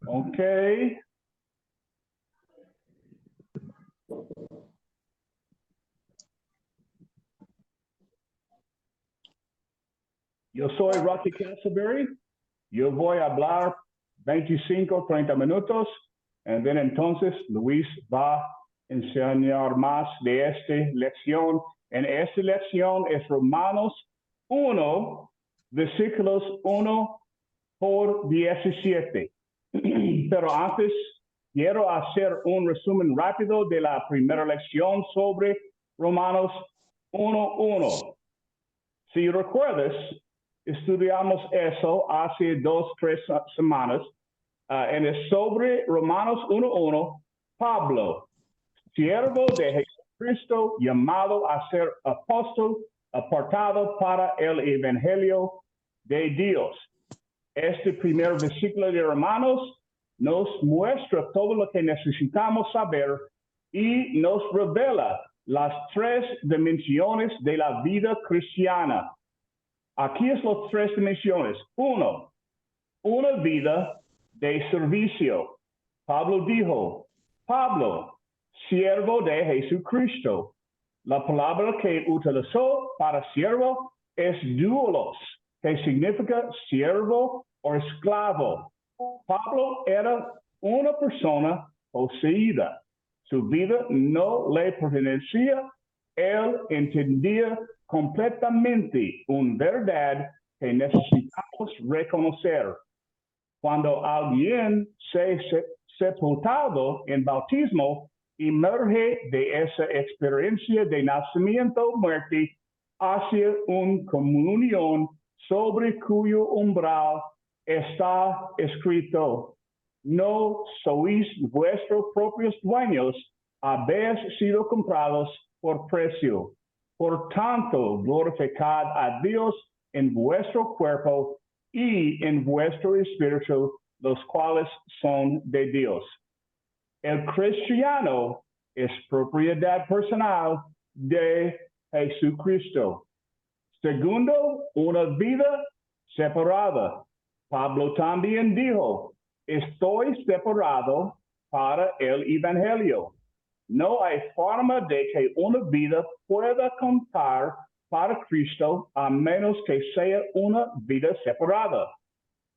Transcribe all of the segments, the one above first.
Ok. Yo soy Rocky Castleberry. Yo voy a hablar 25, 30 minutos. Y then entonces Luis va a enseñar más de esta lección. En esta lección es Romanos 1, versículos 1 por 17. Pero antes quiero hacer un resumen rápido de la primera lección sobre Romanos 1:1. Si recuerdas, estudiamos eso hace 2, 3 semanas. En el sobre Romanos 1:1, Pablo, siervo de Jesucristo, llamado a ser apóstol, apartado para el Evangelio de Dios. Este primer versículo de Romanos nos muestra todo lo que necesitamos saber y nos revela las 3 dimensiones de la vida cristiana. Aquí es las 3 dimensiones. 1, una vida de servicio. Pablo dijo, Pablo, siervo de Jesucristo. La palabra que utilizó para siervo es doulos, que significa siervo o esclavo. Pablo era una persona poseída. Su vida no le pertenecía. Él entendía completamente una verdad que necesitamos reconocer. Cuando alguien se sepultado en bautismo, emerge de esa experiencia de nacimiento o muerte hacia una comunión sobre cuyo umbral está escrito, no sois vuestros propios dueños, habéis sido comprados por precio. Por tanto, glorificad a Dios en vuestro cuerpo y en vuestro espíritu, los cuales son de Dios. El cristiano es propiedad personal de Jesucristo. Segundo, una vida separada. Pablo también dijo, estoy separado para el Evangelio. No hay forma de que una vida pueda contar para Cristo a menos que sea una vida separada.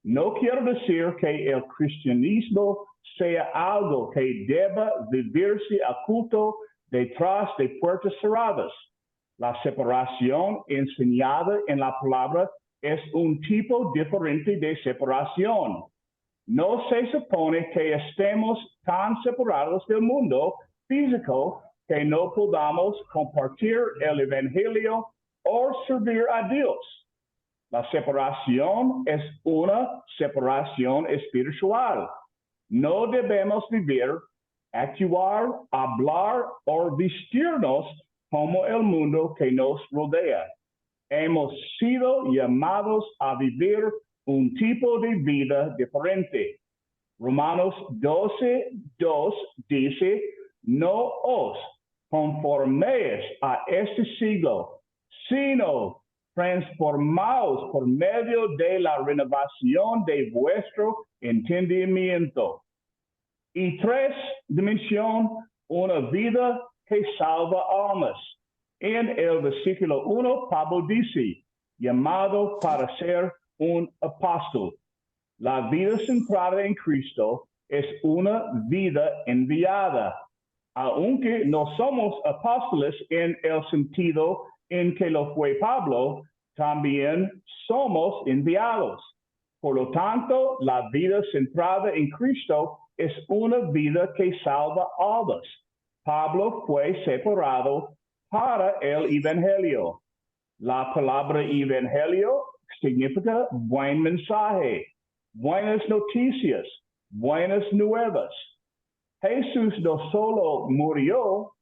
No quiero decir que el cristianismo sea algo que deba vivirse oculto detrás de puertas cerradas. La separación enseñada en la palabra es un tipo diferente de separación. No se supone que estemos tan separados del mundo físico que no podamos compartir el Evangelio o servir a Dios. La separación es una separación espiritual. No debemos vivir, actuar, hablar o vestirnos como el mundo que nos rodea. Hemos sido llamados a vivir un tipo de vida diferente. Romanos 12:2 dice, no os conforméis a este siglo, sino transformaos por medio de la renovación de vuestro entendimiento. Y 3, dimensión, una vida que salva almas. En el versículo 1, Pablo dice, llamado para ser un apóstol. La vida centrada en Cristo es una vida enviada. Aunque no somos apóstoles en el sentido en que lo fue Pablo, también somos enviados. Por lo tanto, la vida centrada en Cristo es una vida que salva almas. Pablo fue separado para el Evangelio. La palabra Evangelio significa buen mensaje, buenas noticias, buenas nuevas. Jesús no solo murió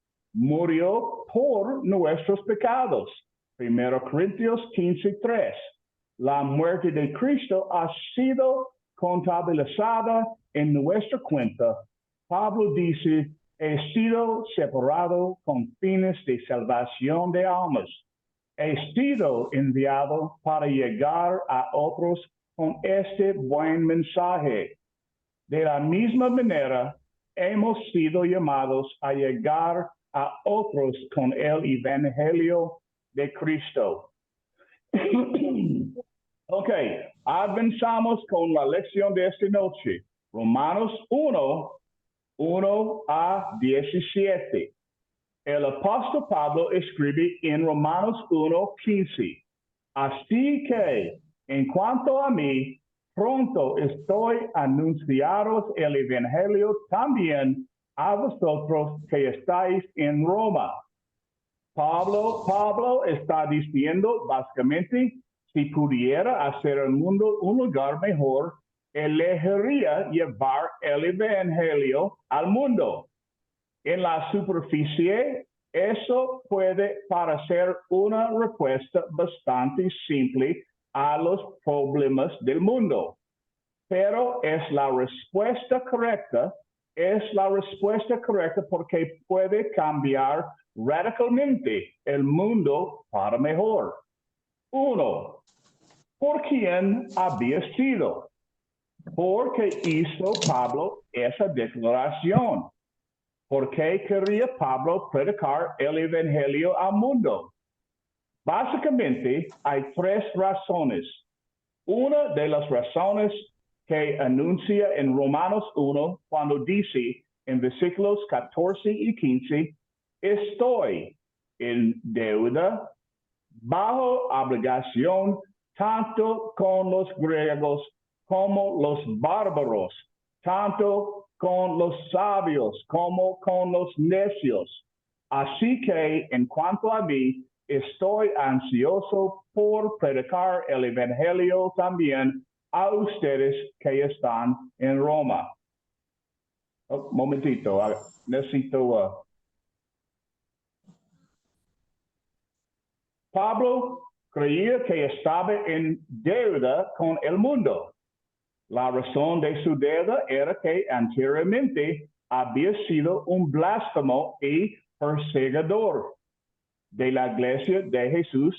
por nuestros pecados. 1 Corintios 15:3. La muerte de Cristo ha sido contabilizada en nuestra cuenta. Pablo dice, he sido separado con fines de salvación de almas. He sido enviado para llegar a otros con este buen mensaje. De la misma manera, hemos sido llamados a llegar a otros con el Evangelio de Cristo. Ok, avanzamos con la lección de esta noche. Romanos 1 a 17. El apóstol Pablo escribe en Romanos 1:15. Así que, en cuanto a mí, pronto estoy a anunciaros el Evangelio también a vosotros que estáis en Roma. Pablo está diciendo básicamente, si pudiera hacer el mundo un lugar mejor, elegiría llevar el Evangelio al mundo. En la superficie, eso puede parecer una respuesta bastante simple a los problemas del mundo, pero es la respuesta correcta porque puede cambiar radicalmente el mundo para mejor. 1. ¿Por quién había sido? ¿Por qué hizo Pablo esa declaración? ¿Por qué quería Pablo predicar el Evangelio al mundo? Básicamente, hay 3 razones. Una de las razones que anuncia en Romanos 1, cuando dice en versículos 14 y 15, estoy en deuda, bajo obligación, tanto con los griegos como los bárbaros, tanto con los sabios como con los necios. Así que, en cuanto a mí, estoy ansioso por predicar el Evangelio también a ustedes que están en Roma. Un momentito, necesito... Pablo creía que estaba en deuda con el mundo. La razón de su deuda era que anteriormente había sido un blasfemo y perseguidor de la iglesia de Jesús.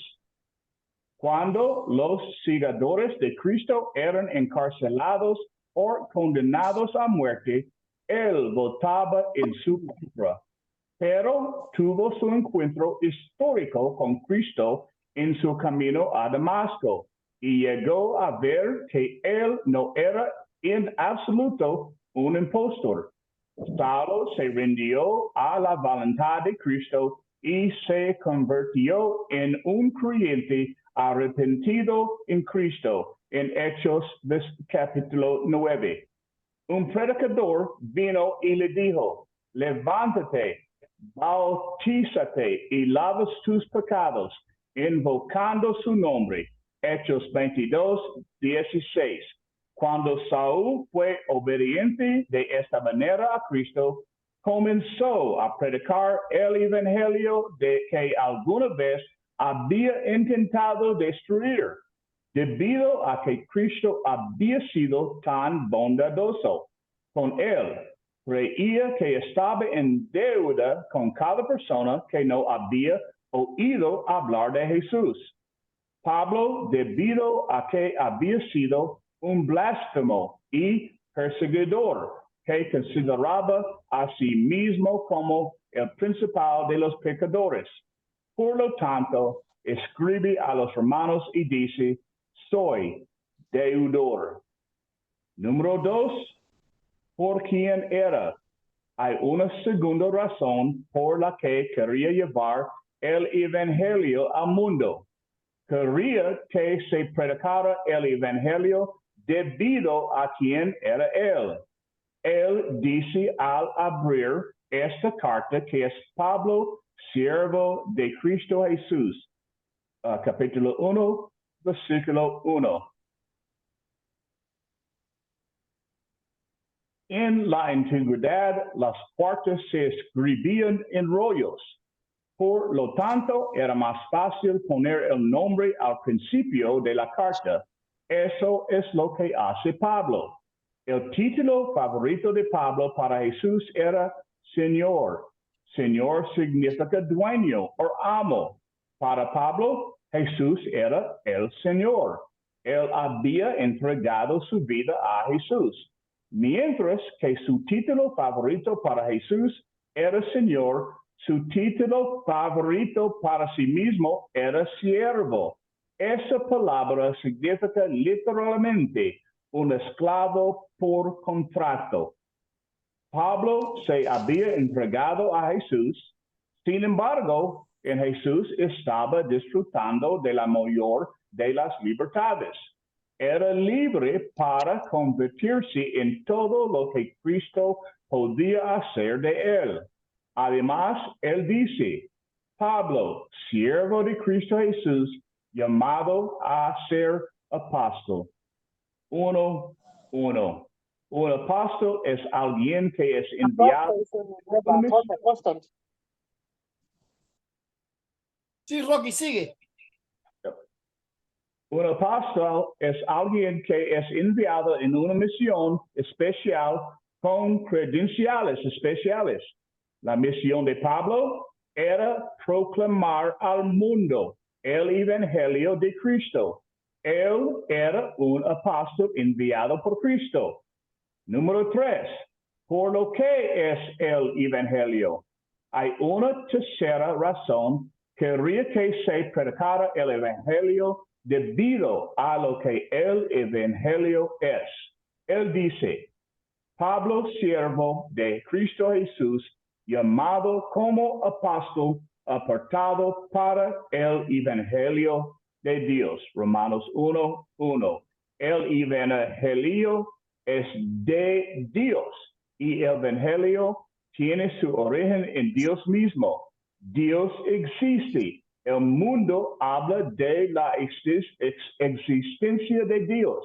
Cuando los seguidores de Cristo eran encarcelados o condenados a muerte, él votaba en su contra, pero tuvo su encuentro histórico con Cristo en su camino a Damasco y llegó a ver que él no era en absoluto un impostor. Saulo se rindió a la voluntad de Cristo y se convirtió en un creyente arrepentido en Cristo, en Hechos capítulo 9. Un predicador vino y le dijo, levántate, bautízate y lavas tus pecados, invocando su nombre. Hechos 22:16. Cuando Saúl fue obediente de esta manera a Cristo, comenzó a predicar el Evangelio de que alguna vez había intentado destruir, debido a que Cristo había sido tan bondadoso con él. Creía que estaba en deuda con cada persona que no había oído hablar de Jesús. Pablo, debido a que había sido un blasfemo y perseguidor, que consideraba a sí mismo como el principal de los pecadores. Por lo tanto, escribe a los romanos y dice, soy deudor. Número 2, ¿por quién era? Hay una segunda razón por la que quería llevar el Evangelio al mundo. Quería que se predicara el Evangelio debido a quién era él. Él dice al abrir esta carta que es Pablo, siervo de Cristo Jesús, capítulo 1, versículo 1. En la antigüedad, las cartas se escribían en rollos. Por lo tanto, era más fácil poner el nombre al principio de la carta. Eso es lo que hace Pablo. El título favorito de Pablo para Jesús era Señor. Señor significa dueño o amo. Para Pablo, Jesús era el Señor. Él había entregado su vida a Jesús. Mientras que su título favorito para Jesús era Señor, su título favorito para sí mismo era siervo. Esa palabra significa literalmente un esclavo por contrato. Pablo se había entregado a Jesús, sin embargo, en Jesús estaba disfrutando de la mayor de las libertades. Era libre para convertirse en todo lo que Cristo podía hacer de él. Además, él dice, Pablo, siervo de Cristo Jesús, llamado a ser apóstol. 1:1. Un apóstol es alguien que es enviado. Sí, Rocky, sigue. Un apóstol es alguien que es enviado en una misión especial con credenciales especiales. La misión de Pablo era proclamar al mundo el Evangelio de Cristo. Él era un apóstol enviado por Cristo. Número 3. Por lo que es el Evangelio. Hay una tercera razón. Quería que se predicara el Evangelio debido a lo que el Evangelio es. Él dice, Pablo, siervo de Cristo Jesús, llamado como apóstol, apartado para el Evangelio de Dios. Romanos 1:1. El Evangelio es de Dios y el Evangelio tiene su origen en Dios mismo. Dios existe. El mundo habla de la existencia de Dios.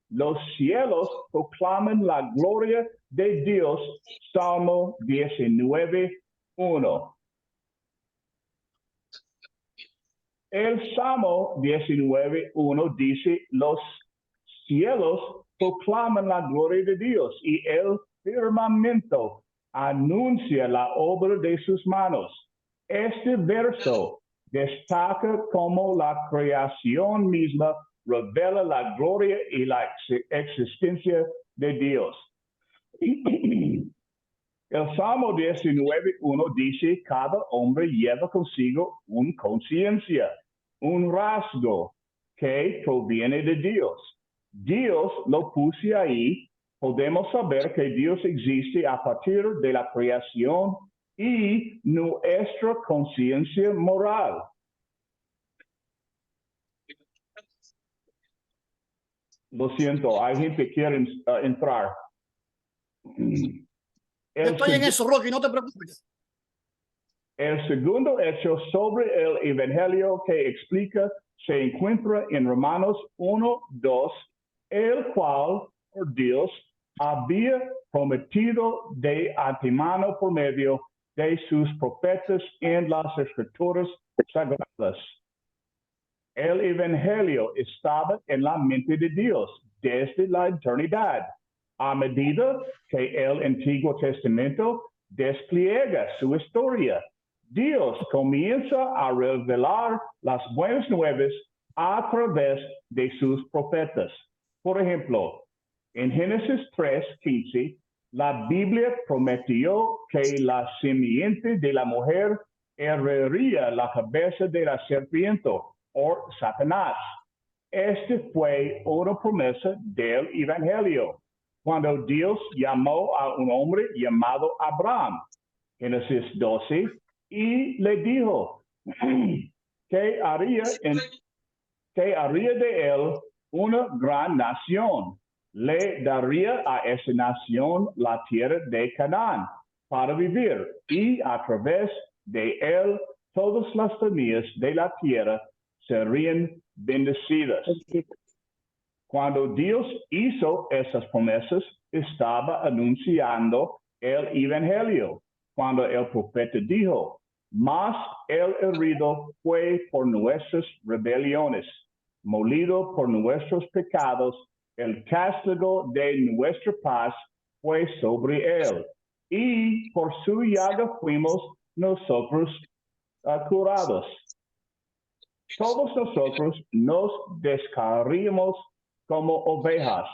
Los cielos proclaman la gloria de Dios. Salmo 19:1. El Salmo 19:1 dice, los cielos proclaman la gloria de Dios y el firmamento anuncia la obra de sus manos. Este verso destaca cómo la creación misma revela la gloria y la existencia de Dios. El Salmo 19:1 dice, cada hombre lleva consigo una conciencia, un rasgo que proviene de Dios. Dios lo puse ahí. Podemos saber que Dios existe a partir de la creación y nuestra conciencia moral. Lo siento, hay gente que quiere entrar. Estoy en eso, Rocky, no te preocupes. El segundo hecho sobre el Evangelio que explica se encuentra en Romanos 1:2, el cual, por Dios, había prometido de antemano por medio de sus profetas en las Escrituras Sagradas. El Evangelio estaba en la mente de Dios desde la eternidad. A medida que el Antiguo Testamento despliega su historia, Dios comienza a revelar las buenas nuevas a través de sus profetas. Por ejemplo, en Génesis 3:15, la Biblia prometió que la simiente de la mujer heredaría la cabeza de la serpiente o Satanás. Este fue una promesa del Evangelio. Cuando Dios llamó a un hombre llamado Abraham, Génesis 12, y le dijo que haría de él una gran nación. Le daría a esa nación la tierra de Canaán para vivir y a través de él todas las familias de la tierra serían bendecidas. Cuando Dios hizo esas promesas, estaba anunciando el Evangelio. Cuando el profeta dijo, mas el herido fue por nuestras rebeliones, molido por nuestros pecados, el castigo de nuestra paz fue sobre él, y por su llaga fuimos nosotros curados. Todos nosotros nos descarriamos como ovejas.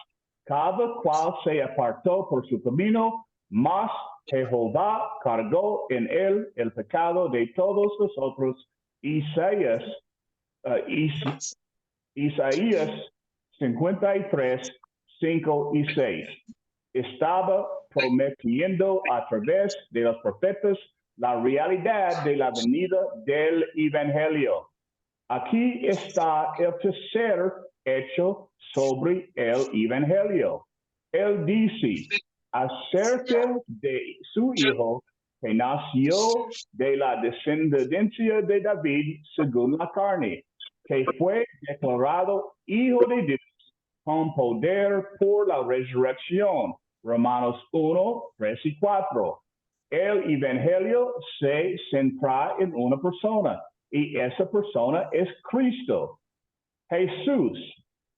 cada cual se apartó por su camino, mas Jehová cargó en él el pecado de todos nosotros. Isaías 53, 5 y 6. Estaba prometiendo a través de los profetas la realidad de la venida del Evangelio. Aquí está el tercer hecho sobre el Evangelio. Él dice acerca de su hijo que nació de la descendencia de David según la carne, que fue declarado hijo de Dios con poder por la resurrección. Romanos 1, 3 y 4. El Evangelio se centra en una persona y esa persona es Cristo. Jesús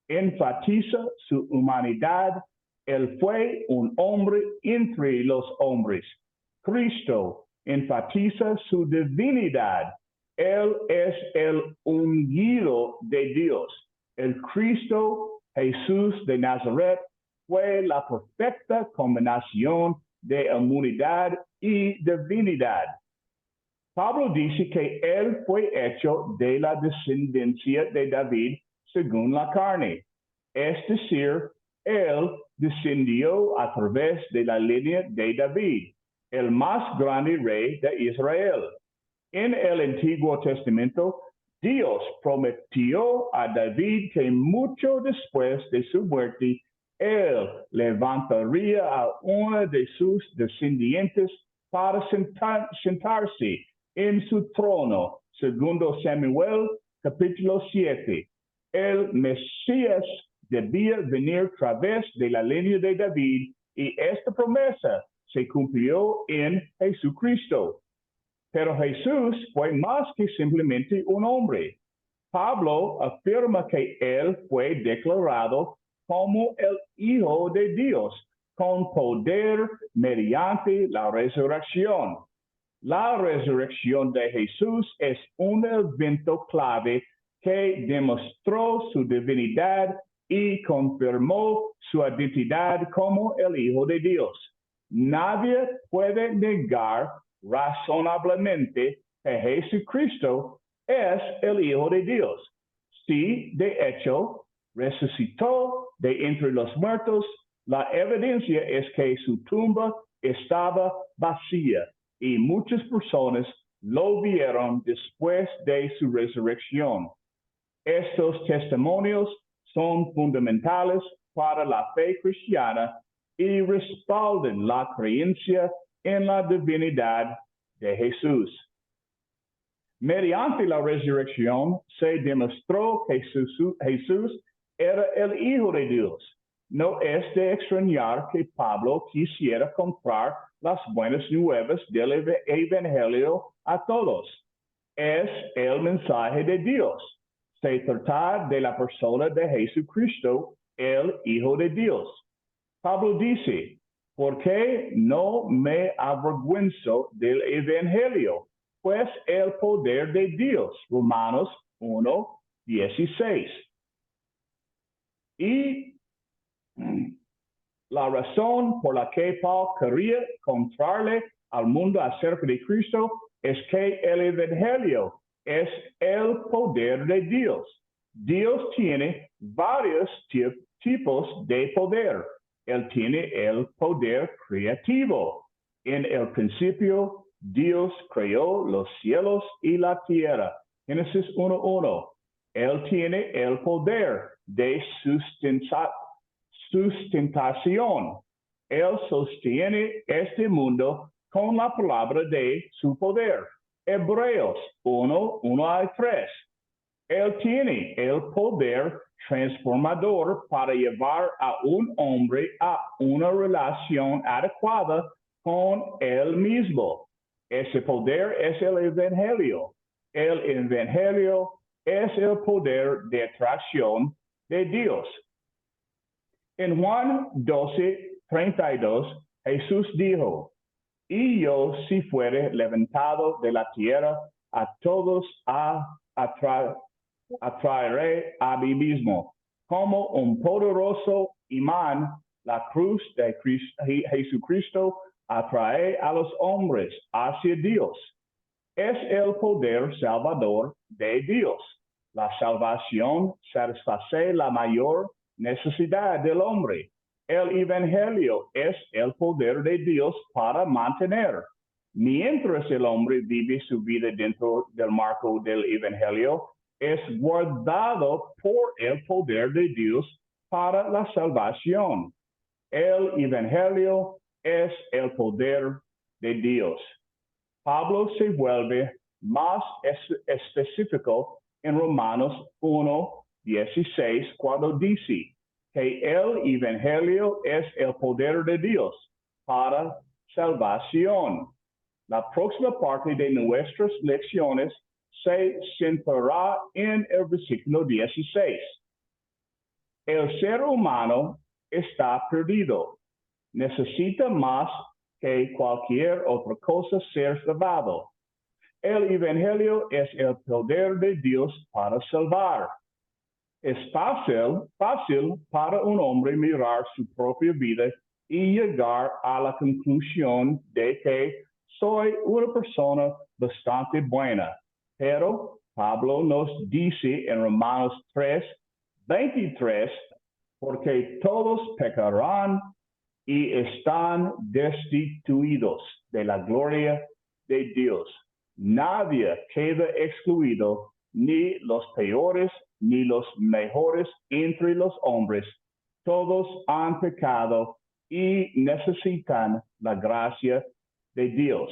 enfatiza su humanidad. Él fue un hombre entre los hombres. Cristo enfatiza su divinidad. Él es el ungido de Dios. El Cristo Jesús de Nazaret fue la perfecta combinación de humanidad y divinidad. Pablo dice que él fue hecho de la descendencia de David según la carne. Es decir, él descendió a través de la línea de David, el más grande rey de Israel. En el Antiguo Testamento, Dios prometió a David que mucho después de su muerte, él levantaría a uno de sus descendientes para sentarse en su trono. Segundo Samuel, capítulo 7. El Mesías debía venir a través de la línea de David y esta promesa se cumplió en Jesucristo. Pero Jesús fue más que simplemente un hombre. Pablo afirma que él fue declarado como el Hijo de Dios con poder mediante la resurrección. La resurrección de Jesús es un evento clave que demostró su divinidad y confirmó su identidad como el Hijo de Dios. Nadie puede negar razonablemente que Jesucristo es el Hijo de Dios. Si, de hecho, resucitó de entre los muertos, la evidencia es que su tumba estaba vacía y muchas personas lo vieron después de su resurrección. Estos testimonios son fundamentales para la fe cristiana y respaldan la creencia en la divinidad de Jesús. Mediante la resurrección se demostró que Jesús era el Hijo de Dios. No es de extrañar que Pablo quisiera comprar las buenas nuevas del Evangelio a todos. Es el mensaje de Dios. Se trata de la persona de Jesucristo, el Hijo de Dios. Pablo dice, porque no me avergüenzo del Evangelio, pues el poder de Dios. Romanos 1, 16. Y la razón por la que Pablo quería contarle al mundo acerca de Cristo es que el Evangelio es el poder de Dios. Dios tiene varios tipos de poder. Él tiene el poder creativo. En el principio, Dios creó los cielos y la tierra. Génesis 1:1. Él tiene el poder de sustentación. Él sostiene este mundo con la palabra de su poder. Hebreos 1:1-3. Él tiene el poder transformador para llevar a un hombre a una relación adecuada con él mismo. Ese poder es el Evangelio. El Evangelio es el poder de atracción de Dios. En Juan 12:32, Jesús dijo, y yo si fuere levantado de la tierra, a todos atraeré a mí mismo, como un poderoso imán, la cruz de Jesucristo atrae a los hombres hacia Dios. Es el poder salvador de Dios. La salvación satisface la mayor necesidad del hombre. El Evangelio es el poder de Dios para mantener. Mientras el hombre vive su vida dentro del marco del Evangelio, es guardado por el poder de Dios para la salvación. El Evangelio es el poder de Dios. Pablo se vuelve más específico en Romanos 1:16 cuando dice que el Evangelio es el poder de Dios para salvación. La próxima parte de nuestras lecciones se centrará en el versículo 16. El ser humano está perdido. Necesita más que cualquier otra cosa ser salvado. El Evangelio es el poder de Dios para salvar. Es fácil para un hombre mirar su propia vida y llegar a la conclusión de que soy una persona bastante buena. Pero Pablo nos dice en Romanos 3:23, porque todos pecarán y están destituidos de la gloria de Dios. Nadie queda excluido, ni los peores, ni los mejores entre los hombres. Todos han pecado y necesitan la gracia de Dios,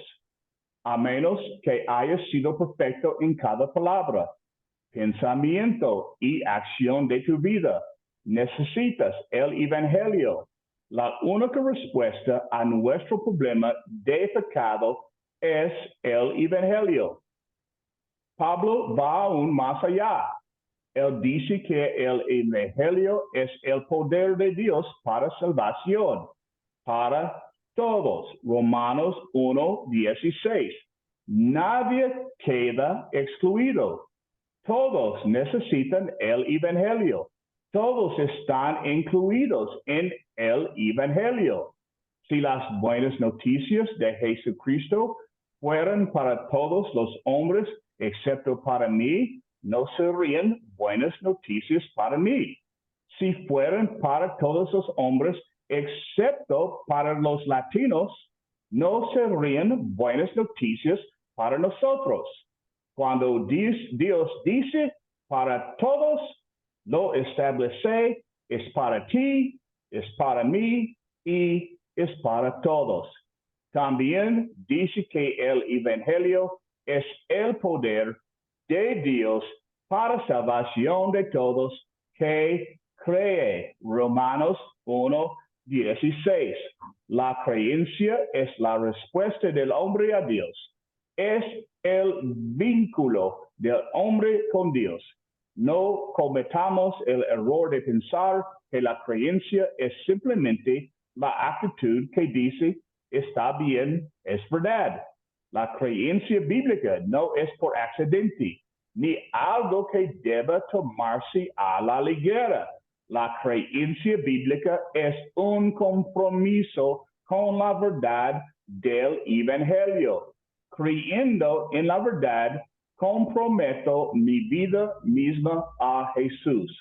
a menos que haya sido perfecto en cada palabra, pensamiento y acción de tu vida. Necesitas el Evangelio. La única respuesta a nuestro problema de pecado es el Evangelio. Pablo va aún más allá. Él dice que el Evangelio es el poder de Dios para salvación, para todos. Romanos 1:16. Nadie queda excluido. Todos necesitan el Evangelio. Todos están incluidos en el Evangelio. Si las buenas noticias de Jesucristo fueran para todos los hombres, excepto para mí, no serían buenas noticias para mí. Si fueran para todos los hombres, excepto para los latinos, no serían buenas noticias para nosotros. Cuando Dios dice para todos, lo establece, es para ti, es para mí y es para todos. También dice que el Evangelio es el poder de Dios para salvación de todos que creen. Romanos 1:16. La creencia es la respuesta del hombre a Dios. Es el vínculo del hombre con Dios. No cometamos el error de pensar que la creencia es simplemente la actitud que dice está bien, es verdad. La creencia bíblica no es por accidente, ni algo que deba tomarse a la ligera. La creencia bíblica es un compromiso con la verdad del Evangelio. Creyendo en la verdad, comprometo mi vida misma a Jesús.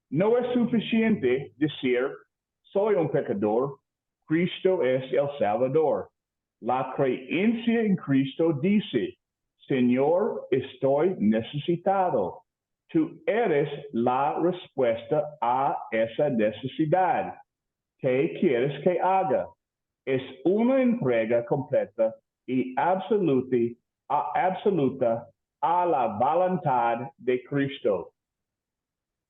No es suficiente decir, soy un pecador, Cristo es el Salvador. La creencia en Cristo dice, Señor, estoy necesitado. Tú eres la respuesta a esa necesidad. ¿Qué quieres que haga? Es una entrega completa y absoluta a la voluntad de Cristo.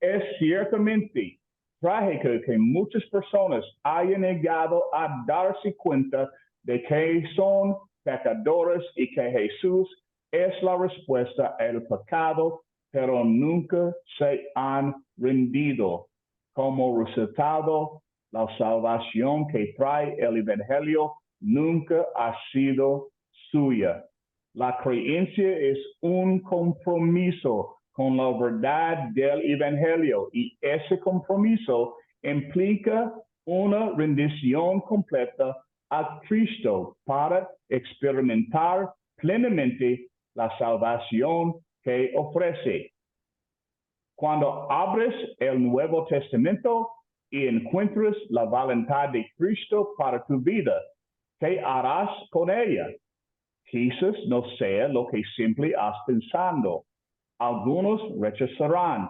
Es ciertamente trágico que muchas personas hayan llegado a darse cuenta de que son pecadores y que Jesús es la respuesta al pecado, pero nunca se han rendido. Como resultado, la salvación que trae el Evangelio nunca ha sido suya. La creencia es un compromiso con la verdad del Evangelio y ese compromiso implica una rendición completa a Cristo para experimentar plenamente la salvación que ofrece. Cuando abres el Nuevo Testamento y encuentras la voluntad de Cristo para tu vida, ¿qué harás con ella? Quizás no sea lo que siempre has pensado. Algunos rechazarán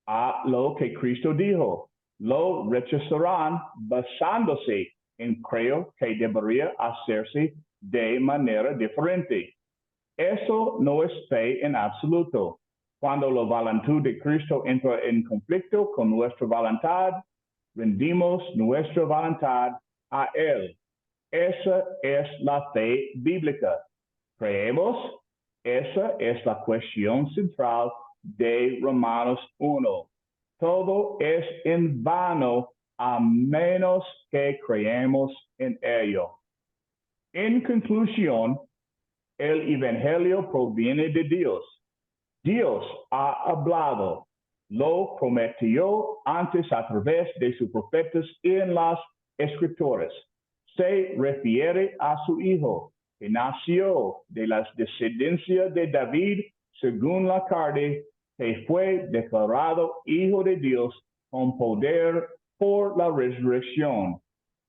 a lo que Cristo dijo. Lo rechazarán basándose en creo que debería hacerse de manera diferente. Eso no es fe en absoluto. Cuando la voluntad de Cristo entra en conflicto con nuestra voluntad, rendimos nuestra voluntad a Él. Esa es la fe bíblica. ¿Creemos? Esa es la cuestión central de Romanos 1. Todo es en vano a menos que creemos en ello. En conclusión, el Evangelio proviene de Dios. Dios ha hablado, lo prometió antes a través de sus profetas en las Escrituras. Se refiere a su Hijo, que nació de la descendencia de David según la carne, que fue declarado Hijo de Dios con poder por la resurrección.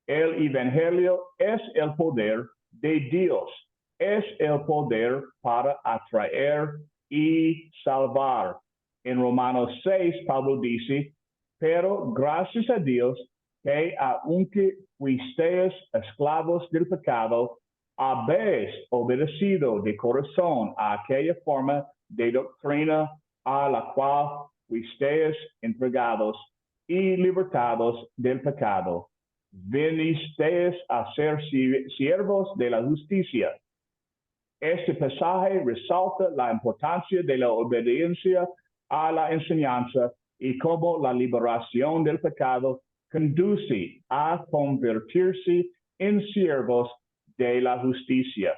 El Evangelio es el poder de Dios, es el poder para atraer y salvar. En Romanos 6, Pablo dice, pero gracias a Dios que aunque fuisteis esclavos del pecado, habéis obedecido de corazón a aquella forma de doctrina a la cual fuisteis entregados y libertados del pecado. Venisteis a ser siervos de la justicia. Este pasaje resalta la importancia de la obediencia a la enseñanza y cómo la liberación del pecado conduce a convertirse en siervos de la justicia.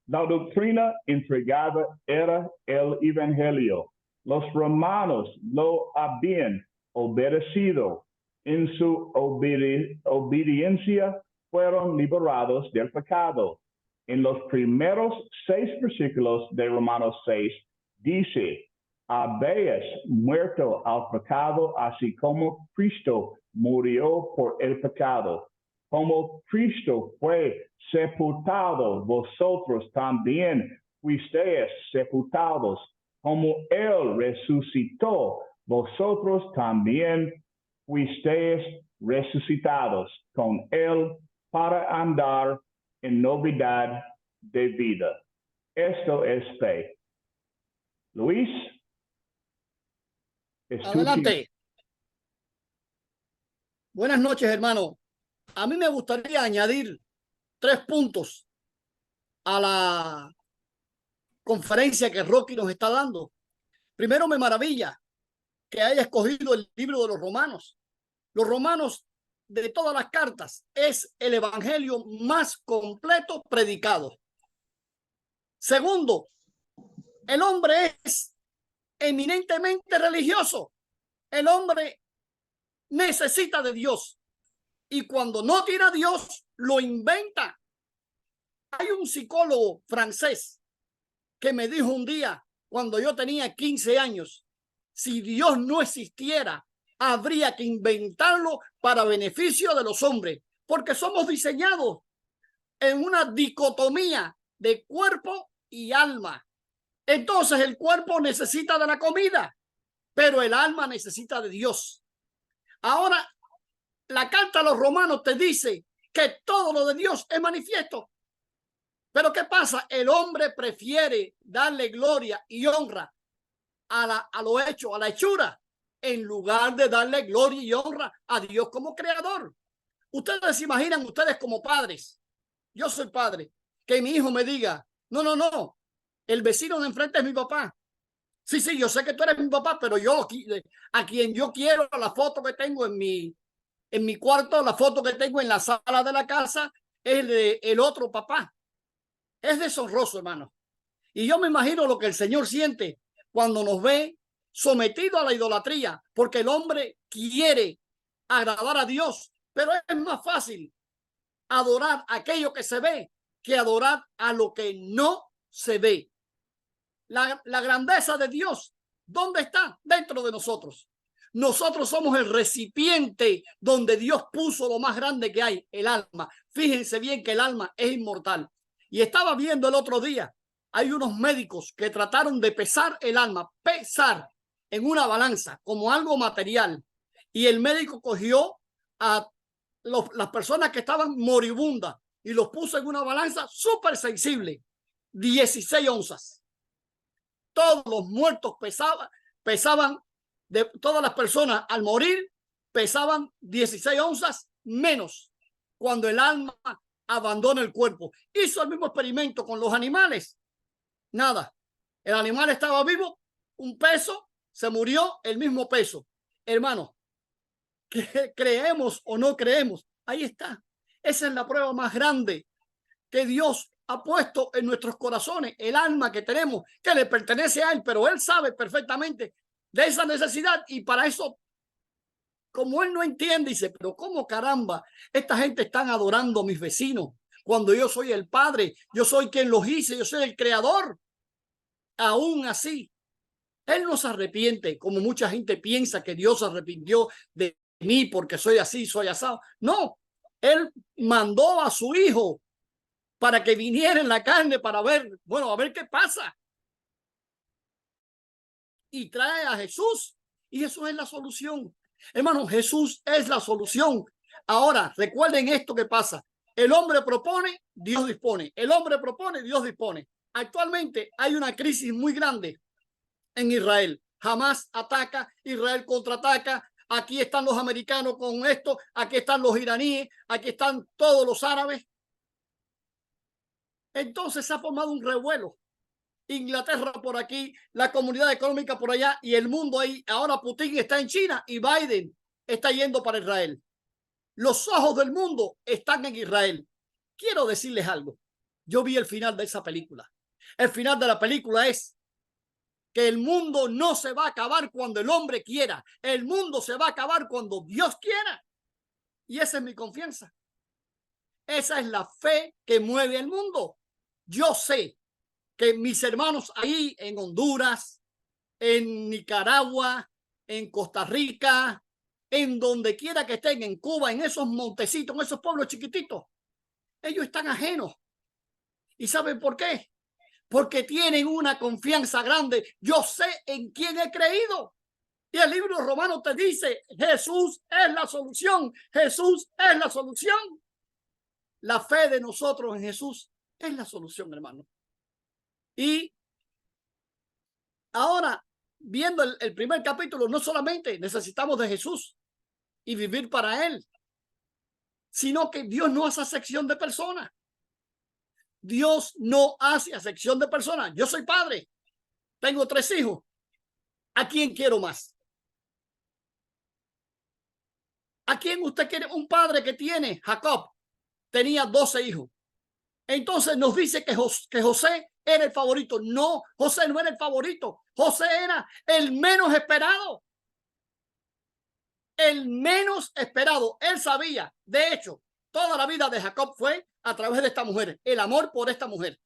La doctrina entregada era el Evangelio. Los romanos lo habían obedecido. En su obediencia fueron liberados del pecado. En los primeros 6 versículos de Romanos 6 dice, habéis muerto al pecado así como Cristo murió por el pecado. Como Cristo fue sepultado, vosotros también fuisteis sepultados. Como Él resucitó, vosotros también fuisteis resucitados con Él para andar en novedad de vida. Esto es fe. Luis. Adelante. Buenas noches, hermano. A mí me gustaría añadir 3 puntos a la conferencia que Rocky nos está dando. Primero, me maravilla que haya escogido el libro de los Romanos. Los Romanos, de todas las cartas, es el evangelio más completo predicado. Segundo, el hombre es eminentemente religioso. El hombre necesita de Dios y cuando no tiene a Dios, lo inventa. Hay un psicólogo francés que me dijo un día, cuando yo tenía 15 años, si Dios no existiera, habría que inventarlo para beneficio de los hombres, porque somos diseñados en una dicotomía de cuerpo y alma. Entonces el cuerpo necesita de la comida, pero el alma necesita de Dios. Ahora, la carta a los romanos te dice que todo lo de Dios es manifiesto. Pero ¿qué pasa? El hombre prefiere darle gloria y honra a lo hecho, a la hechura, en lugar de darle gloria y honra a Dios como creador. Ustedes se imaginan, ustedes como padres, yo soy padre, que mi hijo me diga, no, el vecino de enfrente es mi papá. Sí, yo sé que tú eres mi papá, pero yo, a quien yo quiero, la foto que tengo en mi cuarto, la foto que tengo en la sala de la casa, es de el otro papá. Es deshonroso, hermano. Y yo me imagino lo que el Señor siente cuando nos ve sometidos a la idolatría, porque el hombre quiere agradar a Dios, pero es más fácil adorar aquello que se ve que adorar a lo que no se ve. La grandeza de Dios, ¿dónde está? Dentro de nosotros. Nosotros somos el recipiente donde Dios puso lo más grande que hay, el alma. Fíjense bien que el alma es inmortal. Y estaba viendo el otro día, hay unos médicos que trataron de pesar el alma, pesar en una balanza como algo material. Y el médico cogió a las personas que estaban moribundas y los puso en una balanza súper sensible, 16 onzas. Todos los muertos pesaban, de todas las personas al morir, pesaban 16 onzas menos cuando el alma abandona el cuerpo. Hizo el mismo experimento con los animales. Nada. El animal estaba vivo, un peso, se murió, el mismo peso. Hermano, que creemos o no creemos, ahí está. Esa es la prueba más grande que Dios ha puesto en nuestros corazones, el alma que tenemos, que le pertenece a Él, pero Él sabe perfectamente de esa necesidad y para eso, como Él no entiende, dice, pero ¿cómo caramba esta gente están adorando a mis vecinos cuando yo soy el Padre, yo soy quien los hice, yo soy el Creador? Aún así, Él no se arrepiente, como mucha gente piensa que Dios se arrepintió de mí porque soy así, soy asado. No, Él mandó a su Hijo para que viniera en la carne para ver, bueno, a ver qué pasa. Y trae a Jesús. Y eso es la solución. Hermano, Jesús es la solución. Ahora, recuerden esto que pasa. El hombre propone, Dios dispone. El hombre propone, Dios dispone. Actualmente hay una crisis muy grande en Israel. Jamás ataca, Israel contraataca. Aquí están los americanos con esto, aquí están los iraníes, aquí están todos los árabes. Entonces se ha formado un revuelo. Inglaterra por aquí, la comunidad económica por allá y el mundo ahí. Ahora Putin está en China y Biden está yendo para Israel. Los ojos del mundo están en Israel. Quiero decirles algo. Yo vi el final de esa película. El final de la película es que el mundo no se va a acabar cuando el hombre quiera. El mundo se va a acabar cuando Dios quiera. Y esa es mi confianza. Esa es la fe que mueve el mundo. Yo sé que mis hermanos ahí en Honduras, en Nicaragua, en Costa Rica, en donde quiera que estén, en Cuba, en esos montecitos, en esos pueblos chiquititos, ellos están ajenos. ¿Y saben por qué? Porque tienen una confianza grande. Yo sé en quién he creído. Y el libro romano te dice, Jesús es la solución. Jesús es la solución. La fe de nosotros en Jesús es la solución, hermano. Y ahora, viendo el primer capítulo, no solamente necesitamos de Jesús y vivir para Él, sino que Dios no hace acepción de personas. Dios no hace acepción de personas. Yo soy padre, tengo 3 hijos. ¿A quién quiero más? ¿A quién usted quiere? Un padre que tiene, Jacob, tenía 12 hijos. Entonces nos dice que José era el favorito. No, José no era el favorito. José era el menos esperado. El menos esperado. Él sabía. De hecho, toda la vida de Jacob fue a través de esta mujer. El amor por esta mujer.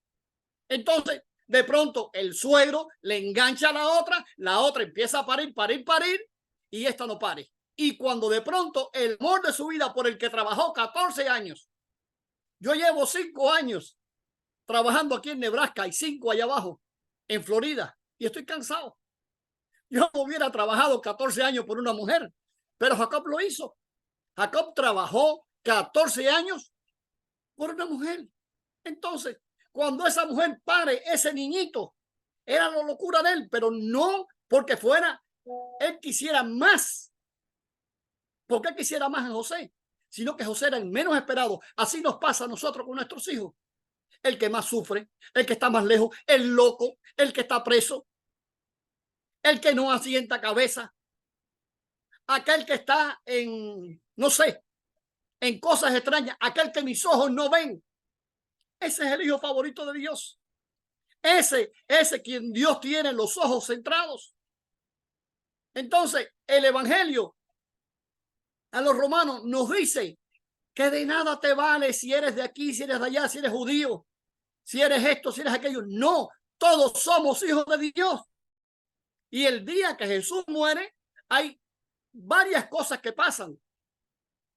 Entonces, de pronto, el suegro le engancha a la otra empieza a parir, y esta no pare. Y cuando de pronto el amor de su vida por el que trabajó 14 años, yo llevo 5 años trabajando aquí en Nebraska y 5 allá abajo en Florida y estoy cansado. Yo no hubiera trabajado 14 años por una mujer, pero Jacob lo hizo. Jacob trabajó 14 años por una mujer. Entonces, cuando esa mujer pare ese niñito, era la locura de él, pero no porque fuera, él quisiera más. Porque él quisiera más a José, sino que José era el menos esperado. Así nos pasa a nosotros con nuestros hijos. El que más sufre, el que está más lejos, el loco, el que está preso, el que no asienta cabeza, aquel que está en, no sé, en cosas extrañas, aquel que mis ojos no ven. Ese es el hijo favorito de Dios. Ese quien Dios tiene los ojos centrados. Entonces, el evangelio a los romanos nos dice que de nada te vale si eres de aquí, si eres de allá, si eres judío, si eres esto, si eres aquello. No, todos somos hijos de Dios. Y el día que Jesús muere, hay varias cosas que pasan.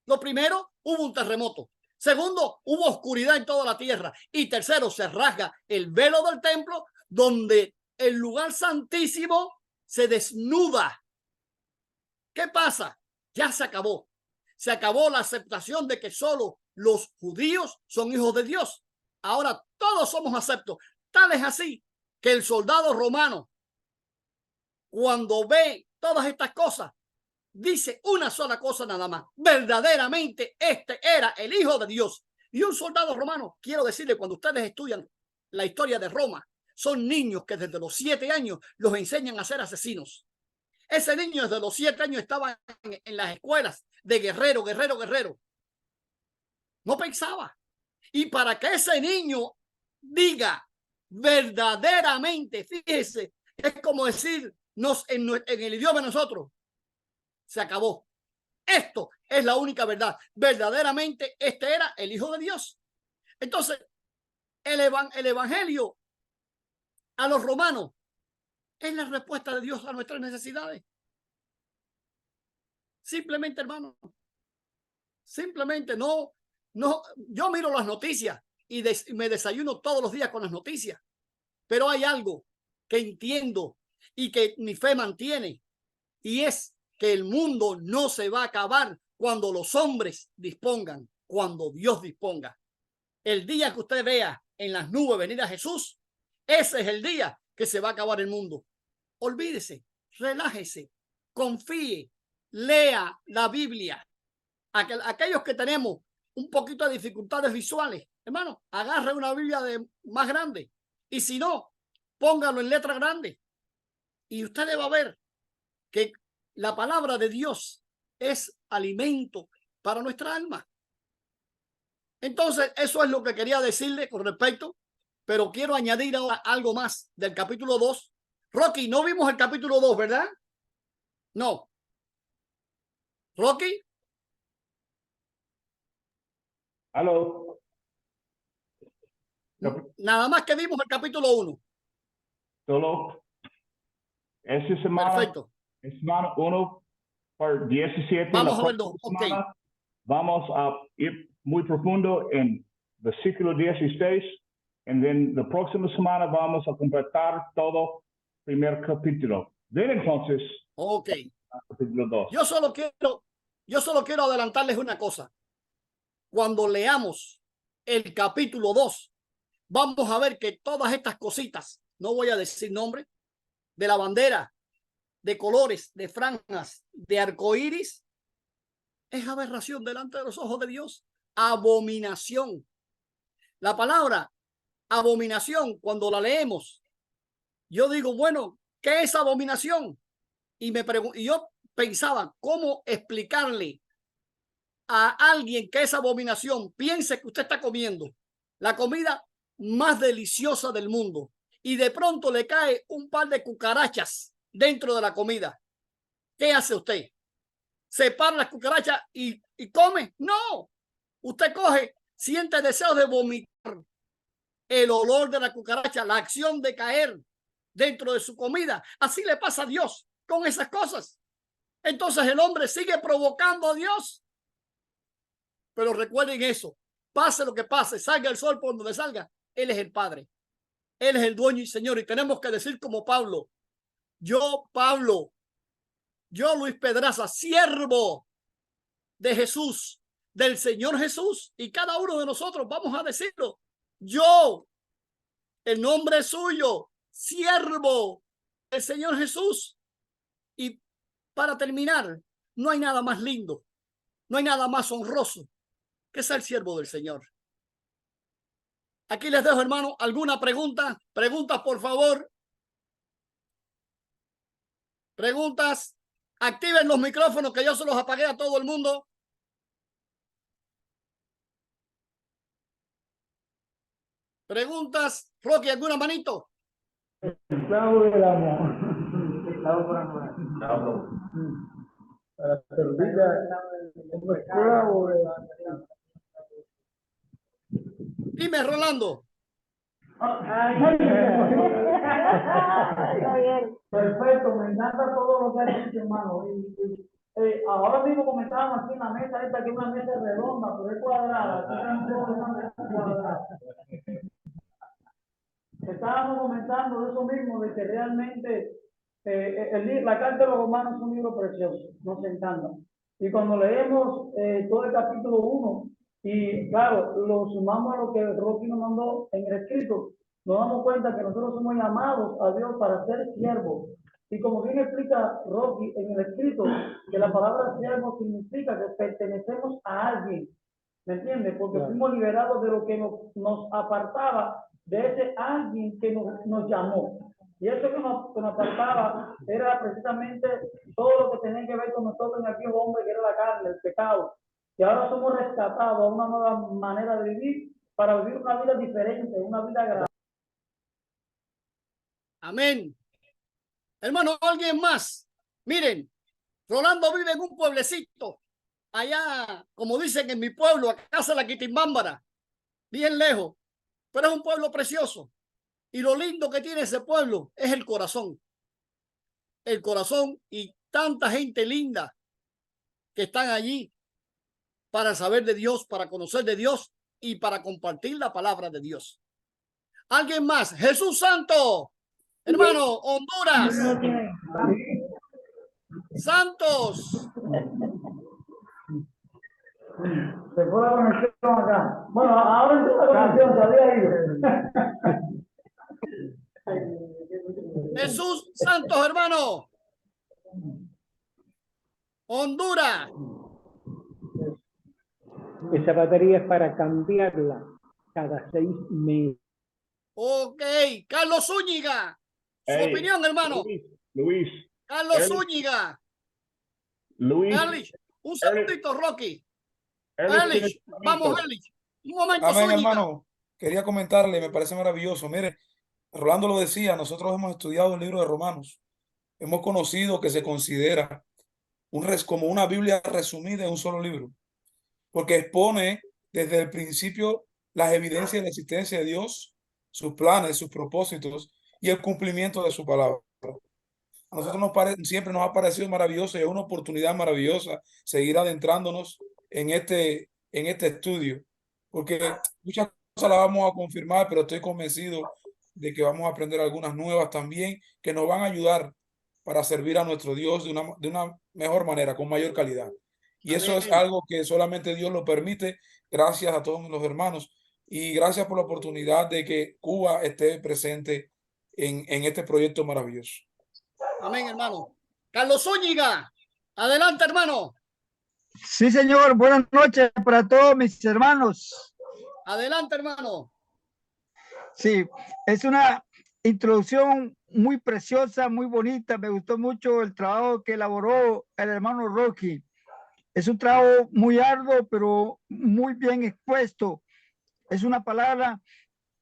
Lo primero, hubo un terremoto. Segundo, hubo oscuridad en toda la tierra. Y tercero, se rasga el velo del templo, donde el lugar santísimo se desnuda. ¿Qué pasa? Ya se acabó. Se acabó la aceptación de que solo los judíos son hijos de Dios. Ahora todos somos aceptos. Tal es así que el soldado romano, cuando ve todas estas cosas, dice una sola cosa nada más: verdaderamente este era el Hijo de Dios. Y un soldado romano, quiero decirle, cuando ustedes estudian la historia de Roma, son niños que desde los 7 años los enseñan a ser asesinos. Ese niño desde los 7 años estaba en las escuelas de guerrero. No pensaba. Y para que ese niño diga verdaderamente, fíjese, es como decir en el idioma de nosotros: se acabó. Esto es la única verdad. Verdaderamente este era el Hijo de Dios. Entonces, el evangelio a los romanos es la respuesta de Dios a nuestras necesidades. Simplemente, hermano, simplemente no, yo miro las noticias y me desayuno todos los días con las noticias, pero hay algo que entiendo y que mi fe mantiene, y es que el mundo no se va a acabar cuando los hombres dispongan, cuando Dios disponga. El día que usted vea en las nubes venir a Jesús, ese es el día que se va a acabar el mundo. Olvídese, relájese, confíe, lea la Biblia. Aquellos que tenemos un poquito de dificultades visuales, hermano, agarre una Biblia más grande, y si no, póngalo en letra grande, y usted va a ver que la palabra de Dios es alimento para nuestra alma. Entonces, eso es lo que quería decirle con respecto, pero quiero añadir ahora algo más del capítulo 2. Rocky, no vimos el capítulo 2, ¿verdad? No. Rocky. Aló. Nada más que vimos el capítulo 1. Solo esta semana, Perfecto. semana 1 por 17. Vamos a ver 2. Ok. Vamos a ir muy profundo en versículo 16. Y then la próxima semana vamos a completar todo primer capítulo. De entonces, ok. Capítulo 2. Yo solo quiero adelantarles una cosa. Cuando leamos el capítulo 2, vamos a ver que todas estas cositas, no voy a decir nombre, de la bandera, de colores, de franjas, de arcoíris, es aberración delante de los ojos de Dios. Abominación. La palabra abominación, cuando la leemos, yo digo, bueno, ¿qué es abominación? Y yo pensaba, ¿cómo explicarle a alguien que es abominación? Piense que usted está comiendo la comida más deliciosa del mundo y de pronto le cae un par de cucarachas dentro de la comida. ¿Qué hace usted? ¿Separa las cucarachas y come? No. Usted coge, siente deseo de vomitar, el olor de la cucaracha, la acción de caer dentro de su comida. Así le pasa a Dios con esas cosas. Entonces el hombre sigue provocando a Dios. Pero recuerden eso, pase lo que pase, salga el sol por donde salga, Él es el Padre. Él es el dueño y Señor. Y tenemos que decir como Pablo: yo, Pablo, yo, Luis Pedraza, siervo de Jesús, del Señor Jesús. Y cada uno de nosotros vamos a decirlo: yo, el nombre suyo, siervo del Señor Jesús. Y para terminar, no hay nada más lindo, no hay nada más honroso que ser siervo del Señor. Aquí les dejo, hermano, alguna pregunta. Preguntas, por favor. Preguntas. Activen los micrófonos, que yo se los apagué a todo el mundo. Preguntas. Rocky, ¿alguna manito? Esclavo del amor. Esclavo por amor. para servirle como esclavo. Dime, Rolando. Perfecto, me encanta todo lo que has dicho, hermano. Ahora mismo comentábamos aquí en la mesa esta, que es una mesa redonda, pero es cuadrada. Aquí están todos una mesa cuadrada. Estábamos comentando de eso mismo, de que realmente la carta de los Romanos es un libro precioso, nos encanta. Y cuando leemos todo el capítulo 1, y claro, lo sumamos a lo que Rocky nos mandó en el escrito, nos damos cuenta que nosotros somos llamados a Dios para ser siervos. Y como bien explica Rocky en el escrito, que la palabra siervo significa que pertenecemos a alguien. ¿Me entiendes? Porque fuimos liberados de lo que nos apartaba de ese alguien que nos llamó. Y eso que nos apartaba era precisamente todo lo que tenía que ver con nosotros en aquel hombre que era la carne, el pecado. Y ahora somos rescatados a una nueva manera de vivir para vivir una vida diferente, una vida agradable. Amén. Hermano, alguien más. Miren, Rolando vive en un pueblecito. Allá, como dicen en mi pueblo, acá se la Quitimbámbara. Bien lejos. Pero es un pueblo precioso. Y lo lindo que tiene ese pueblo es el corazón. El corazón y tanta gente linda que están allí para saber de Dios, para conocer de Dios y para compartir la palabra de Dios. ¿Alguien más? Jesús Santo. Hermano, Honduras. Santos. Se fue la conexión acá. Bueno, ahora entró la conexión, se había ido. Jesús Santos, hermano. Honduras. Esa batería es para cambiarla cada 6 meses. Ok. Carlos Zúñiga. Su opinión, hermano. Luis. Carlos Zúñiga. Luis. Erlich. Un segundito, Rocky. Erlich, Vamos, Erlich. Un momento, Amén, Zúñiga. hermano. Quería comentarle, me parece maravilloso. Mire, Rolando lo decía, nosotros hemos estudiado el libro de Romanos. Hemos conocido que se considera como una Biblia resumida en un solo libro, porque expone desde el principio las evidencias de la existencia de Dios, sus planes, sus propósitos y el cumplimiento de su palabra. A nosotros siempre nos ha parecido maravilloso y es una oportunidad maravillosa seguir adentrándonos en este estudio, porque muchas cosas las vamos a confirmar, pero estoy convencido de que vamos a aprender algunas nuevas también que nos van a ayudar para servir a nuestro Dios de una mejor manera, con mayor calidad. Y eso es algo que solamente Dios lo permite, gracias a todos los hermanos y gracias por la oportunidad de que Cuba esté presente en este proyecto maravilloso. Amén, hermano. Carlos Zúñiga. Adelante, hermano. Sí, señor. Buenas noches para todos mis hermanos. Adelante, hermano. Sí, es una introducción muy preciosa, muy bonita. Me gustó mucho el trabajo que elaboró el hermano Rocky. Es un trabajo muy arduo, pero muy bien expuesto. Es una palabra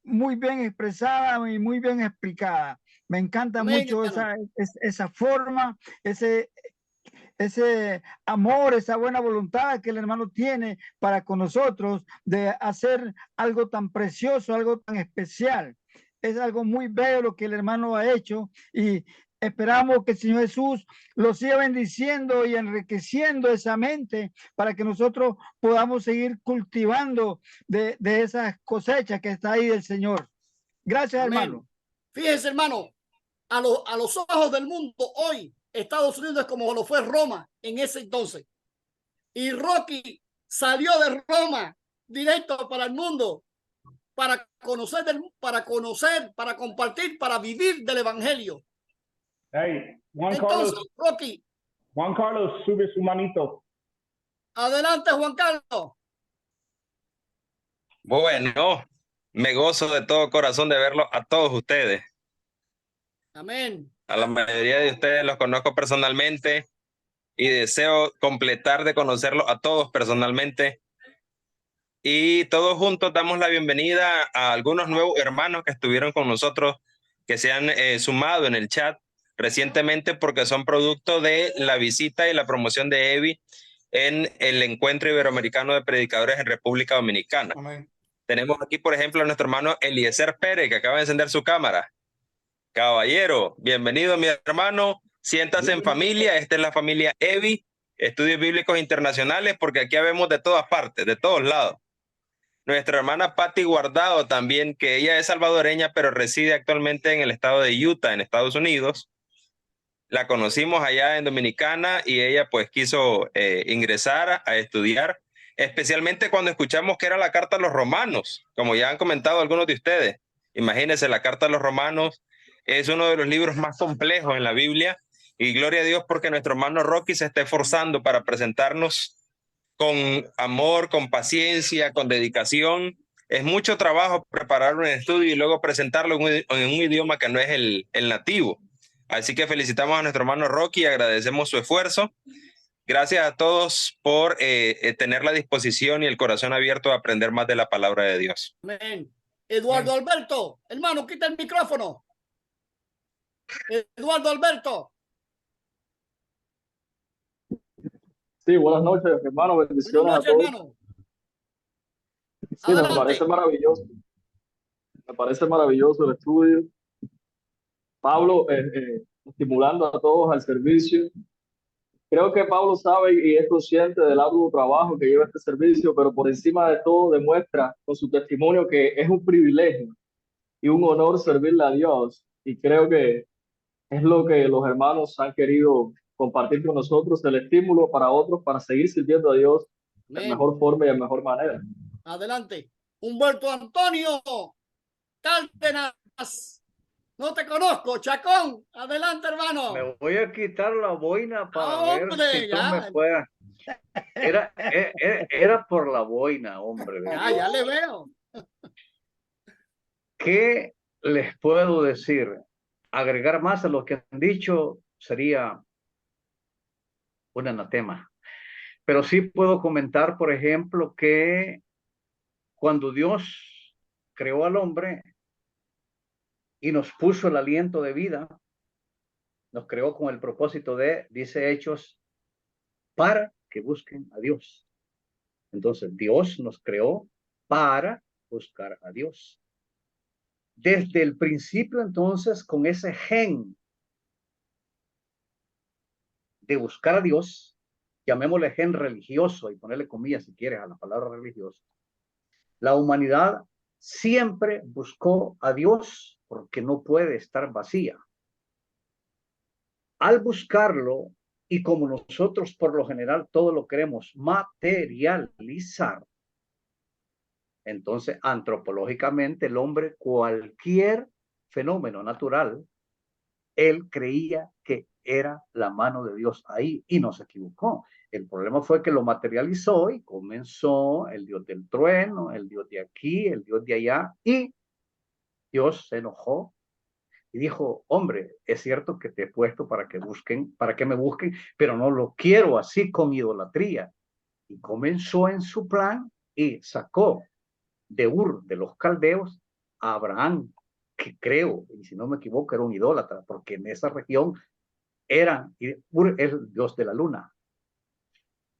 muy bien expresada y muy bien explicada. Me encanta Amén, mucho hermano. esa forma, ese amor, esa buena voluntad que el hermano tiene para con nosotros de hacer algo tan precioso, algo tan especial. Es algo muy bello lo que el hermano ha hecho y esperamos que el Señor Jesús lo siga bendiciendo y enriqueciendo esa mente para que nosotros podamos seguir cultivando de esas cosechas que está ahí del Señor. Gracias, Amén. hermano. Fíjense, hermano, a los ojos del mundo hoy, Estados Unidos es como lo fue Roma en ese entonces. Y Rocky salió de Roma directo para el mundo, para conocer, para compartir, para vivir del evangelio. Hey, Juan Entonces, Carlos. Rocky. Juan Carlos, sube su manito. Adelante, Juan Carlos. Bueno, me gozo de todo corazón de verlo a todos ustedes. Amén. A la mayoría de ustedes los conozco personalmente y deseo completar de conocerlos a todos personalmente. Y todos juntos damos la bienvenida a algunos nuevos hermanos que estuvieron con nosotros, que se han sumado en el chat. recientemente porque son producto de la visita y la promoción de Evi en el Encuentro Iberoamericano de Predicadores en República Dominicana. Amén. Tenemos aquí, por ejemplo, a nuestro hermano Eliezer Pérez, que acaba de encender su cámara. Caballero, bienvenido, mi hermano. Siéntase en familia. Esta es la familia Evi, Estudios Bíblicos Internacionales, porque aquí vemos de todas partes, de todos lados. Nuestra hermana Patti Guardado también, que ella es salvadoreña, pero reside actualmente en el estado de Utah, en Estados Unidos. La conocimos allá en Dominicana y ella pues quiso ingresar a estudiar, especialmente cuando escuchamos que era la carta a los romanos, como ya han comentado algunos de ustedes. Imagínense, la carta a los romanos es uno de los libros más complejos en la Biblia y gloria a Dios porque nuestro hermano Rocky se está esforzando para presentarnos con amor, con paciencia, con dedicación. Es mucho trabajo preparar un estudio y luego presentarlo en un idioma que no es el nativo. Así que felicitamos a nuestro hermano Rocky y agradecemos su esfuerzo. Gracias a todos por tener la disposición y el corazón abierto a aprender más de la palabra de Dios. Amén. Eduardo Alberto, hermano, quita el micrófono. Eduardo Alberto. Sí, buenas noches, hermano. Bendiciones Buenas noches, a todos. hermano. Sí, me Adelante. parece maravilloso. Me parece maravilloso el estudio. Pablo, estimulando a todos al servicio. Creo que Pablo sabe y es consciente del arduo trabajo que lleva este servicio, pero por encima de todo demuestra con su testimonio que es un privilegio y un honor servirle a Dios. Y creo que es lo que los hermanos han querido compartir con nosotros, el estímulo para otros para seguir sirviendo a Dios de Amén. mejor forma y de mejor manera. Adelante. Humberto Antonio Cárdenas. No te conozco, Chacón. Adelante, hermano. Me voy a quitar la boina para ver hombre, si tú ya. me puedes. Era por la boina, hombre. Ya le veo. ¿Qué les puedo decir? Agregar más a lo que han dicho sería un anatema. Pero sí puedo comentar, por ejemplo, que cuando Dios creó al hombre y nos puso el aliento de vida, nos creó con el propósito de, dice Hechos, para que busquen a Dios. Entonces, Dios nos creó para buscar a Dios. Desde el principio, entonces, con ese gen de buscar a Dios, llamémosle gen religioso, y ponerle comillas si quieres a la palabra religioso, la humanidad siempre buscó a Dios porque no puede estar vacía. Al buscarlo, y como nosotros por lo general todo lo queremos materializar, entonces antropológicamente el hombre, cualquier fenómeno natural, él creía que era la mano de Dios ahí y no se equivocó. El problema fue que lo materializó y comenzó el Dios del trueno, el Dios de aquí, el Dios de allá, y Dios se enojó y dijo, hombre, es cierto que te he puesto para que me busquen, pero no lo quiero así con idolatría. Y comenzó en su plan y sacó de Ur de los caldeos a Abraham, que creo, y si no me equivoco, era un idólatra, porque en esa región Ur es el dios de la luna,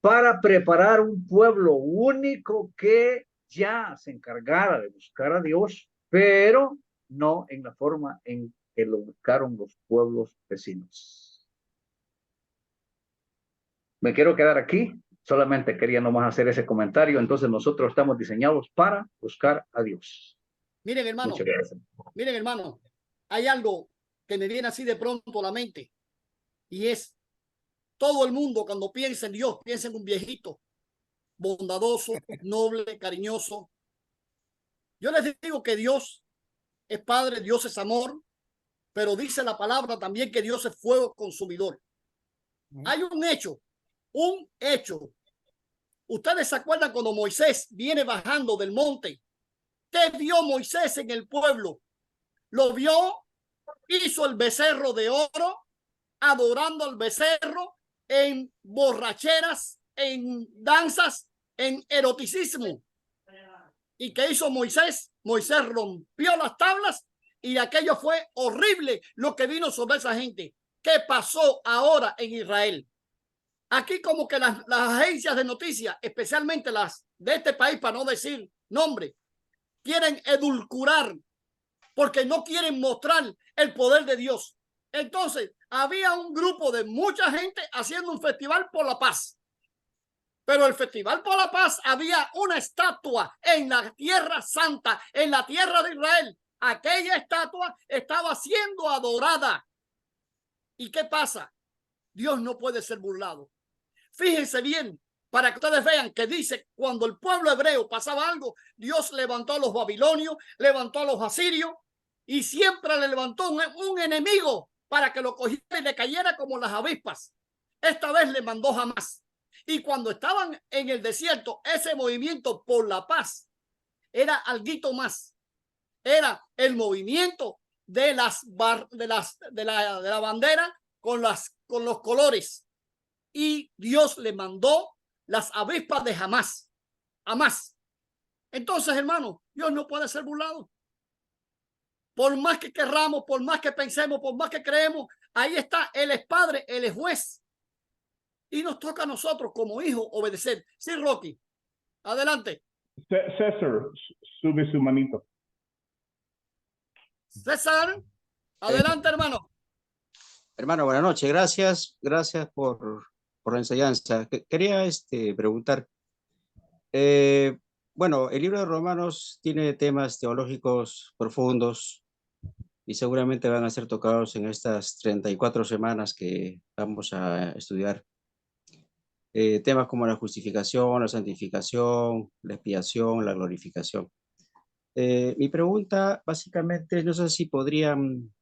para preparar un pueblo único que ya se encargara de buscar a Dios, pero no en la forma en que lo buscaron los pueblos vecinos. Me quiero quedar aquí, solamente quería nomás hacer ese comentario. Entonces nosotros estamos diseñados para buscar a Dios. Miren, hermano, Muchas gracias. miren, hermano, hay algo que me viene así de pronto a la mente, y es todo el mundo cuando piensa en Dios, piensa en un viejito bondadoso, noble, cariñoso. Yo les digo que Dios es Padre, Dios es amor, pero dice la palabra también que Dios es fuego consumidor. Hay un hecho. Ustedes se acuerdan cuando Moisés viene bajando del monte. ¿Qué vio Moisés en el pueblo? Lo vio, hizo el becerro de oro, adorando al becerro en borracheras, en danzas, en eroticismo. ¿Y qué hizo Moisés? Moisés rompió las tablas y aquello fue horrible lo que vino sobre esa gente. ¿Qué pasó ahora en Israel? Aquí como que las agencias de noticias, especialmente las de este país, para no decir nombre, quieren edulcorar porque no quieren mostrar el poder de Dios. Entonces, había un grupo de mucha gente haciendo un festival por la paz. Pero el festival por la paz había una estatua en la tierra santa, en la tierra de Israel. Aquella estatua estaba siendo adorada. ¿Y qué pasa? Dios no puede ser burlado. Fíjense bien, para que ustedes vean que dice, cuando el pueblo hebreo pasaba algo, Dios levantó a los babilonios, levantó a los asirios y siempre le levantó un enemigo para que lo cogiera y le cayera como las avispas. Esta vez le mandó Hamás. Y cuando estaban en el desierto, ese movimiento por la paz era alguito más. Era el movimiento de la bandera con los colores. Y Dios le mandó las avispas de Hamás. Entonces, hermano, Dios no puede ser burlado. Por más que querramos, por más que pensemos, por más que creemos, ahí está, Él es Padre, Él es juez. Y nos toca a nosotros como hijos obedecer. Sí, Rocky, adelante. César, sube su manito. César, adelante, hermano. Hermano, buenas noches. Gracias por la enseñanza. Quería preguntar, bueno, el libro de Romanos tiene temas teológicos profundos y seguramente van a ser tocados en estas 34 semanas que vamos a estudiar. Temas como la justificación, la santificación, la expiación, la glorificación. Mi pregunta básicamente, no sé si podrían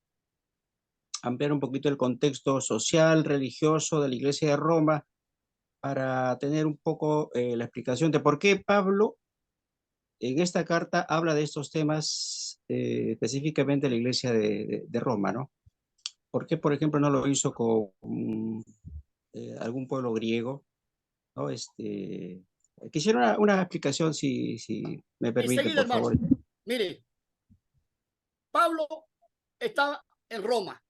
ampliar un poquito el contexto social, religioso de la Iglesia de Roma para tener un poco la explicación de por qué Pablo en esta carta habla de estos temas específicamente de la Iglesia de Roma, ¿no? ¿Por qué, por ejemplo, no lo hizo con algún pueblo griego? ¿No? Quisiera una explicación, si me permite, Enseguida, por favor. hermano. Mire, Pablo estaba en Roma.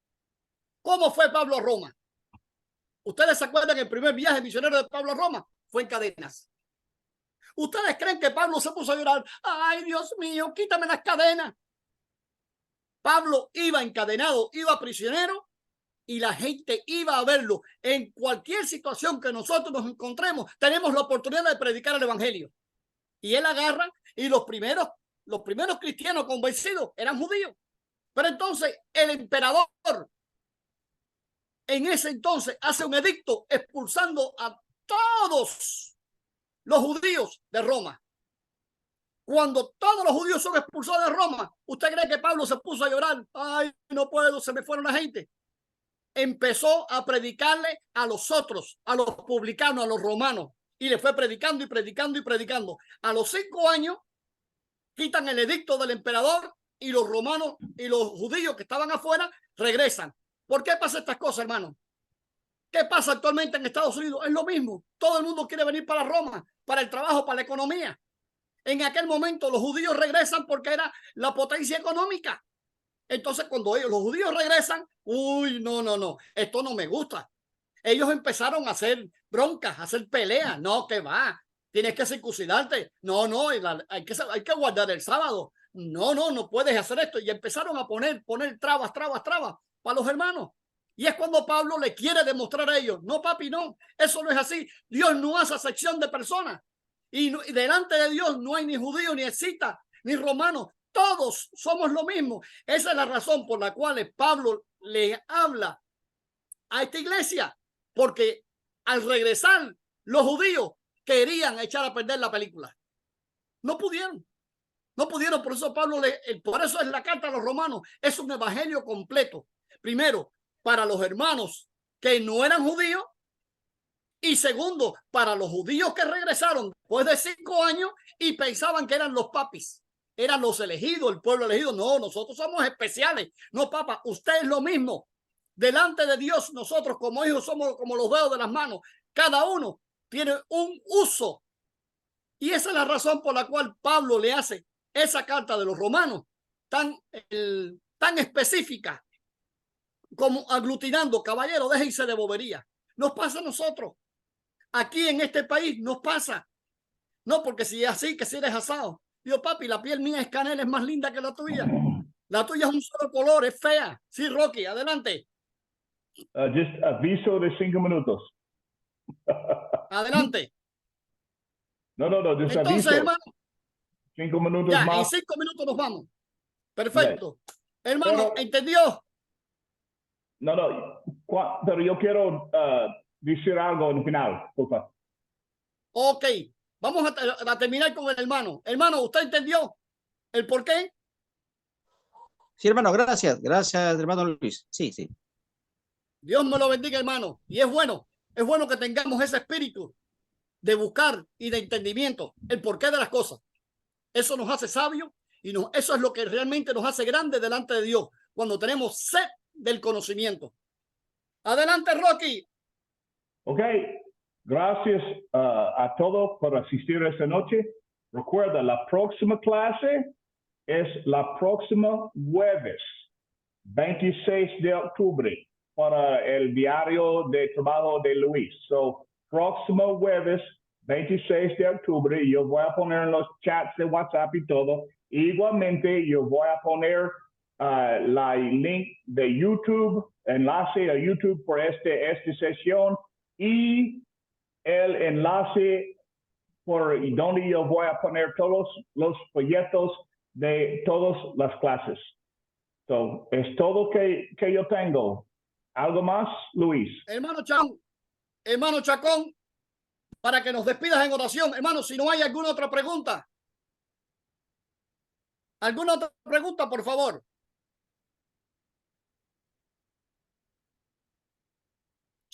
¿Cómo fue Pablo a Roma? ¿Ustedes se acuerdan que el primer viaje misionero de Pablo a Roma fue en cadenas? ¿Ustedes creen que Pablo se puso a llorar? ¡Ay, Dios mío, quítame las cadenas! Pablo iba encadenado, iba prisionero y la gente iba a verlo. En cualquier situación que nosotros nos encontremos, tenemos la oportunidad de predicar el evangelio. Y él agarra y los primeros cristianos convencidos eran judíos. Pero entonces el emperador en ese entonces hace un edicto expulsando a todos los judíos de Roma. Cuando todos los judíos son expulsados de Roma, ¿usted cree que Pablo se puso a llorar? Ay, no puedo, se me fueron la gente. Empezó a predicarle a los otros, a los publicanos, a los romanos, y le fue predicando y predicando y predicando. A los 5 años quitan el edicto del emperador y los romanos y los judíos que estaban afuera regresan. ¿Por qué pasa estas cosas, hermano? ¿Qué pasa actualmente en Estados Unidos? Es lo mismo. Todo el mundo quiere venir para Roma, para el trabajo, para la economía. En aquel momento los judíos regresan porque era la potencia económica. Entonces cuando los judíos regresan, uy, no, esto no me gusta. Ellos empezaron a hacer broncas, a hacer peleas. No, que va, tienes que circuncidarte. No, hay que guardar el sábado. No puedes hacer esto. Y empezaron a poner trabas para los hermanos. Y es cuando Pablo le quiere demostrar a ellos, no, papi, no, eso no es así. Dios no hace acepción de personas. Y delante de Dios no hay ni judío, ni escita, ni romano. Todos somos lo mismo. Esa es la razón por la cual Pablo le habla a esta iglesia. Porque al regresar, los judíos querían echar a perder la película. No pudieron. Por eso Pablo, por eso es la carta a los romanos. Es un evangelio completo. Primero, para los hermanos que no eran judíos. Y segundo, para los judíos que regresaron después de 5 años y pensaban que eran los papis, eran los elegidos, el pueblo elegido. No, nosotros somos especiales. No, papá, usted es lo mismo. Delante de Dios, nosotros como hijos somos como los dedos de las manos. Cada uno tiene un uso. Y esa es la razón por la cual Pablo le hace esa carta de los romanos tan específica. como aglutinando. Caballero, déjense de bobería. Nos pasa a nosotros. Aquí en este país nos pasa. No, porque si es así, que si eres asado. Dios, papi, la piel mía es canela, es más linda que la tuya. La tuya es un solo color, es fea. Sí, Rocky, adelante. Just aviso de 5 minutos. Adelante. No, just Entonces, aviso. hermano, 5 minutos ya, en más. 5 minutos nos vamos. Perfecto. Hermano, Pero- ¿entendió? No, pero yo quiero decir algo en el final, por favor. Ok, vamos a terminar con el hermano. Hermano, ¿usted entendió el por qué? Sí, hermano, gracias. Gracias, hermano Luis. Sí, sí. Dios me lo bendiga, hermano. Y es bueno que tengamos ese espíritu de buscar y de entendimiento, el porqué de las cosas. Eso nos hace sabios y eso es lo que realmente nos hace grandes delante de Dios, cuando tenemos sed del conocimiento. Adelante, Rocky. Ok, gracias a todos por asistir esta noche. Recuerda, la próxima clase es la próxima jueves, 26 de octubre, para el diario de trabajo de Luis. So, próximo jueves, 26 de octubre, yo voy a poner en los chats de WhatsApp y todo. Igualmente, yo voy a poner la link de YouTube, enlace a YouTube por esta sesión y el enlace por donde yo voy a poner todos los folletos de todas las clases. So, es todo que yo tengo. ¿Algo más, Luis? Hermano Chacón, para que nos despidas en oración. Hermano, si no hay alguna otra pregunta. ¿Alguna otra pregunta, por favor?